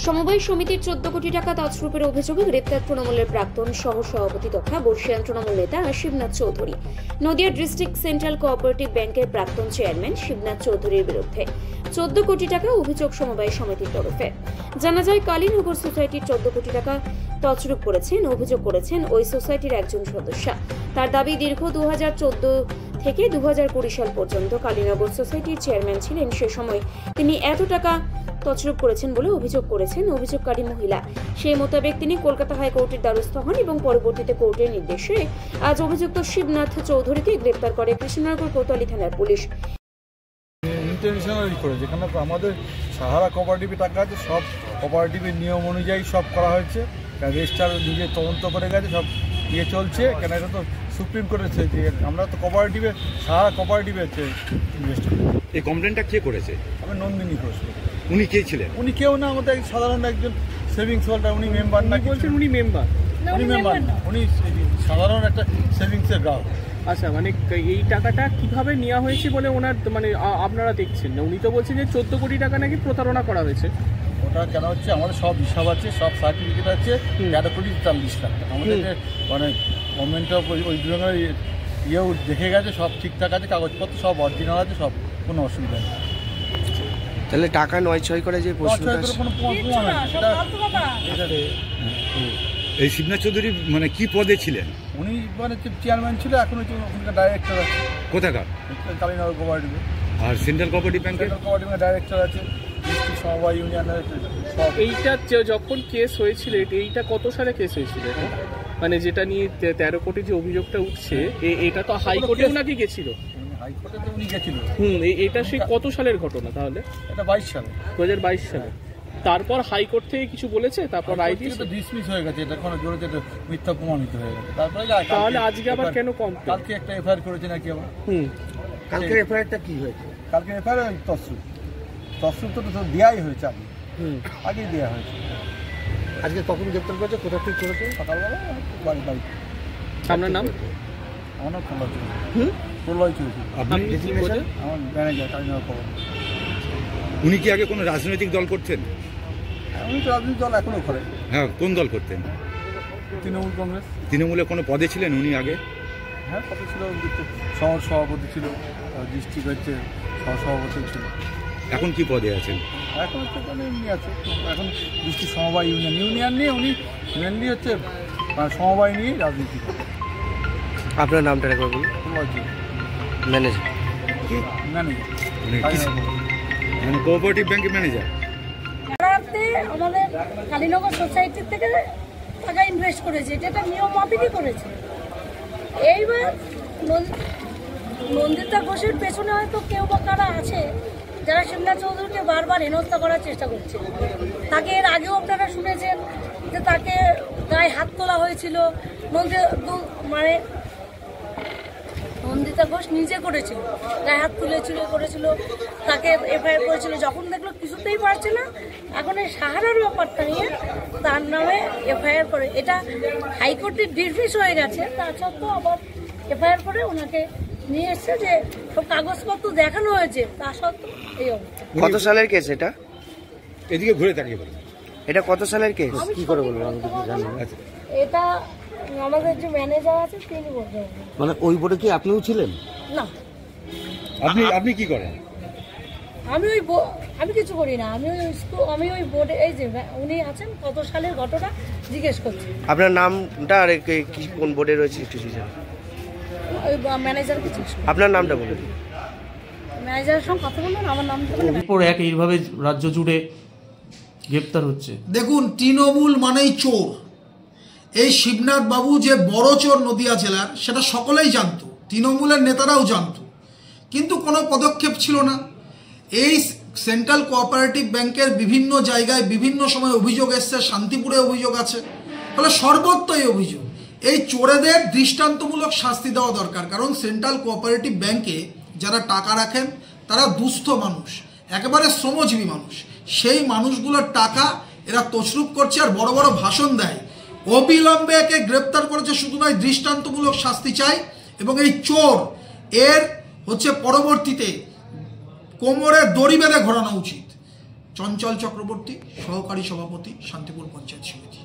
সমবায় সমিতির 14 কোটি টাকা তছরূপের অভিযোগে গ্রেপ্তার তৃণমূলের প্রাক্তন সহ সভাপতি তথা বর্ষিয়ান তৃণমূল নেতা Shibnath Chowdhury. Nadia district central cooperative ব্যাংকের প্রাক্তন চেয়ারম্যান শিবনাথ চৌধুরীর বিরুদ্ধে 14 কোটি টাকা অভিযোগ সমবায় সমিতির তরফে। জানা যায়, কালীনগর সোসাইটির 14 কোটি টাকা তছরূপ করেছেন অভিযোগ করেছেন ওই সোসাইটির একজন সদস্য। তার দাবি, দীর্ঘ 2014 থেকে 2020 সাল পর্যন্ত কালীনগর সোসাইটির চেয়ারম্যান ছিলেন। সে সময় তিনি এত টাকা তছরূপ করেছেন বলে অভিযোগ করেছেন অভিযোগকারী মহিলা। সেই মোতাবেক তিনি কলকাতা হাইকোর্টের দ্বারস্থ হন এবং পরবর্তীতে কোর্টের নির্দেশে আজ অভিযুক্ত শিবনাথ চৌধুরীকে গ্রেপ্তার করে কৃষ্ণনগর কোতোয়ালি থানার পুলিশ। ইন্টারন্যাশনাল করে যেখানে আমাদের সাহারা কোঅপারেটিভে টাকা আছে, সব কোঅপারেটিভের নিয়ম অনুযায়ী সব করা হয়েছে। রেজিস্ট্রার নিজে তদন্ত করে গেছে, সব ইয়ে চলছে। কেন এটা তো সুপ্রিম কোর্টের, আমরা তো কোঅপারেটিভে সাহারা কোঅপারেটিভে ইনভেস্ট করি। এই কমপ্লেনটা কে করেছে? আমি নন্দিনী ঘোষ। উনি কে ছিলেন? উনি কেউ না, আমাদের সাধারণ একজন সেভিংস হোল্ডার। উনি মেম্বার না বলছেন? উনি মেম্বার না, উনি সাধারণ একটা সেভিংসের গ্রাহক। আচ্ছা, মানে এই টাকাটা কিভাবে নেওয়া হয়েছে বলে ওনার মানে আপনারা দেখছেন না? উনি তো বলছেন যে 14 কোটি টাকা নাকি প্রতারণা করা হয়েছে। ওটা কেন হচ্ছে, আমাদের সব হিসাব আছে, সব সার্টিফিকেট আছে। 13 কোটি 40 লাখ টাকা আমাদের মানে গভর্নমেন্টের ওই ধরনের ইয়েও দেখে গেছে, সব ঠিকঠাক আছে, কাগজপত্র সব অরিজিনাল আছে, সব কোনো অসুবিধা নেই। তাহলে টাকা নয় ছয় করে যে কোনো প্রমাণ এই শিবনাথ চৌধুরী মানে কি পদে ছিলেন? উনি মানে চেয়ারম্যান ছিল, এখন হচ্ছে ওখানকার ডাইরেক্টর আছে। কোথাকার? কালীনগর কোঅপারেটিভে। আর সেন্ট্রাল কোঅপারেটিভ ব্যাংকের কোঅপারেটিভের ডাইরেক্টর আছে, সমবায় ইউনিয়নের। এইটা যখন কেস হয়েছিল, এইটা কত সালে কেস হয়েছিল? মানে যেটা নিয়ে 13 কোটি যে অভিযোগটা উঠছে, এটা তো হাইকোর্টেও নাকি গেছিল? হাইকোর্টে তো উনি গেছিল। এটা সেই কত সালের ঘটনা তাহলে? এটা 22 সালে। 2022 সালে। তারপর হাইকোর্ট থেকে কিছু বলেছে, তারপর রায় দিয়েছে, ডিসমিস হয়ে গেছে। এটা কোনো জোরে মিথ্যা প্রমাণিত হয়ে গেছে। তারপরে তাহলে আজকে আবার কেন কমপ্লেন? কালকে একটা এফআইআর করেছে নাকি আবার? কালকে এফআইআরটা কি হয়েছে? কালকে এফআইআর তছরূপ তো দেওয়াই হয়েছে, আগেই দেওয়া হয়েছে। আজকে কখন গ্রেপ্তার করেছে, কোথা থেকে করেছে? সকালবেলা বাড়ি। আপনার নাম? আমার নাম প্রলয় চৌধুরী। আপনি? আমার ম্যানেজার কালীনগর কোঅপারেটিভ। উনি কি আগে কোনো রাজনৈতিক দল করতেন? উনি তো রাজনৈতিক দল এখনো করে। হ্যাঁ, কোন দল করতেন? তৃণমূল কংগ্রেস। তৃণমূলে কোনো পদে ছিলেন উনি আগে? হ্যাঁ, পদে ছিল, শহর সভাপতি ছিল, ডিস্ট্রিক্ট হচ্ছে সহসভাপতি ছিল। এখন কি পদে আছেন? এখন হচ্ছে এমনি আছে, এখন ডিস্ট্রিক্ট সমবায় ইউনিয়ন নিয়ে উনি মেনলি হচ্ছে সমবায় নিয়ে রাজনীতি করে। আপনার নামটা একবার বলুন। ম্যানেজার? মানে কোঅপারেটিভ ব্যাংকের ম্যানেজার। আমাদের কালীনগর সোসাইটি থেকে টাকা ইনভেস্ট করেছে, এটা নিয়ম মাফিকই করেছে। এইবার নন্দিতা ঘোষের পেছনে হয়তো কেউ বা কারা আছে যারা শিবনাথ চৌধুরীকে বারবার হেনস্থা করার চেষ্টা করছে। তাকে এর আগেও আপনারা শুনেছেন যে তাকে গায়ে হাত তোলা হয়েছিল। নন্দিতা ঘোষ নিজে করেছিল, গায়ে হাত করেছিল, তাকে এফআইআর করেছিল। যখন দেখলো কিছুতেই পারছে না, এখন এই সাহারার ব্যাপারটা নিয়ে তার নামে এফআইআর করে। এটা হাইকোর্টের ডিসমিস হয়ে গেছে, তা সত্ত্বেও আবার এফআইআর করে ওনাকে নিয়ে এসছে, যে সব কাগজপত্র দেখানো হয়েছে, তা সত্ত্বেও এই অবস্থা। কত সালের কেস এটা? এদিকে ঘুরে তাকিয়ে বলুন। এটা কত সালের কেস? কি করে বলবো, আমি তো জানি না। এটা আমাদের যে ম্যানেজার আছে তিনি বলতে পারবেন। মানে ওই বোর্ডে কি আপনিও ছিলেন? না। আপনি কি করেন? আমি কিছু করি না, আমি ওই বোর্ডে, এই যে উনি আছেন, কত সালের ঘটনা জিজ্ঞেস করছি। আপনার নামটা আর কোন বোর্ডে রয়েছে একটু জানেন? ওই ম্যানেজারকে জিজ্ঞেস। আপনার নামটা বলুন। ম্যানেজারের সঙ্গে কথা বলুন, আমার নামটা এরপর এক এইভাবে রাজ্য জুড়ে গ্রেপ্তার হচ্ছে। দেখুন, তৃণমূল মানেই চোর। এই শিবনাথ বাবু যে বড় চোর নদিয়া জেলার, সেটা সকলেই জানতো, তৃণমূলের নেতারাও জানতো, কিন্তু কোনো পদক্ষেপ ছিল না। এই সেন্ট্রাল কোঅপারেটিভ ব্যাংকের বিভিন্ন জায়গায় বিভিন্ন সময় অভিযোগ এসছে, শান্তিপুরে অভিযোগ আছে, ফলে সর্বত্র এই অভিযোগ। এই চোরেদের দৃষ্টান্তমূলক শাস্তি দেওয়া দরকার, কারণ সেন্ট্রাল কোঅপারেটিভ ব্যাংকে যারা টাকা রাখেন তারা দুস্থ মানুষ, একেবারে শ্রমজীবী মানুষ। সেই মানুষগুলোর টাকা এরা তছরূপ করছে আর বড় বড় ভাষণ দেয়। অবিলম্বে একে গ্রেপ্তার করেছে, শুধু নয়, দৃষ্টান্তমূলক শাস্তি চাই। এবং এই চোর এর হচ্ছে পরবর্তীতে কোমরে দড়ি বেঁধে ঘোরানো উচিত। চঞ্চল চক্রবর্তী, সহকারী সভাপতি, শান্তিপুর পঞ্চায়েত সমিতি।